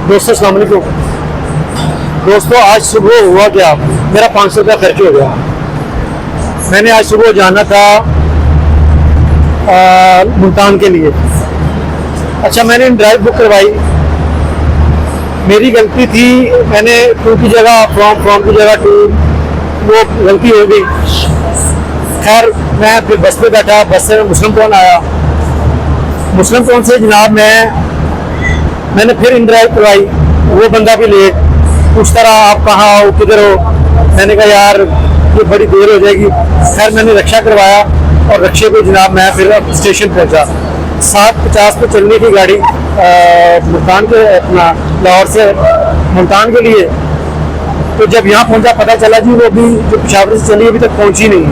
दोस्तों अस्सलाम वालेकुम। दोस्तों आज सुबह हुआ क्या, मेरा 500 रुपया खर्च हो गया। मैंने आज सुबह जाना था मुल्तान के लिए। अच्छा, मैंने ड्राइव बुक करवाई, मेरी गलती थी। मैंने टू की जगह फ्रॉम की जगह टू, वो गलती हो गई। खैर मैं फिर बस पे बैठा, बस से मुस्लिम टाउन आया। मुस्लिम टाउन से जनाब मैंने फिर इन ड्राइव करवाई। वो बंदा भी लेट, पूछता रहा आप कहाँ हो, किधर हो। मैंने कहा यार ये बड़ी देर हो जाएगी। खैर मैंने रिक्शा करवाया और रिक्शे पे जनाब मैं फिर स्टेशन पहुंचा। 7:50 पे चलने की गाड़ी मुल्तान के अपना लाहौर से मुल्तान के लिए। तो जब यहाँ पहुंचा पता चला जी वो अभी जो पेशावर से चली अभी तक पहुंची नहीं है।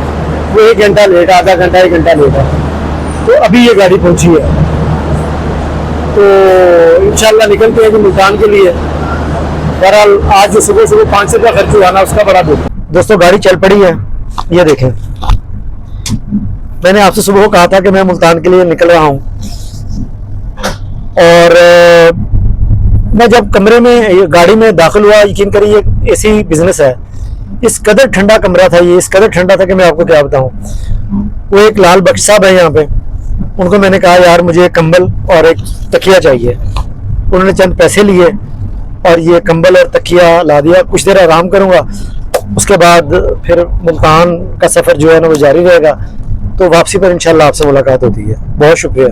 वो 1 घंटा लेट, आधा घंटा 1 घंटा लेट है। तो अभी ये गाड़ी पहुंची है, तो इंशाल्लाह निकलते हैं मुल्तान के लिए। बहरहाल आज जो सुबह सुबह 500 रुपया खर्च हुआ ना, उसका बड़ा दुख। दोस्तों गाड़ी चल पड़ी है, ये देखें। मैंने आपसे सुबह कहा था कि मैं मुल्तान के लिए निकल रहा हूँ, और मैं जब कमरे में गाड़ी में दाखिल हुआ, यकीन करिए एसी बिजनेस है। इस कदर ठंडा कमरा था ये, इस कदर ठंडा था कि मैं आपको क्या बताऊं। वो एक लाल बख्श साहब है यहाँ पे, उनको मैंने कहा यार मुझे कंबल और एक तकिया चाहिए। उन्होंने चंद पैसे लिए और ये कंबल और तकिया ला दिया। कुछ देर आराम करूँगा, उसके बाद फिर मुल्तान का सफ़र जो है ना वो जारी रहेगा। तो वापसी पर इंशाल्लाह आपसे मुलाकात होती है। बहुत शुक्रिया।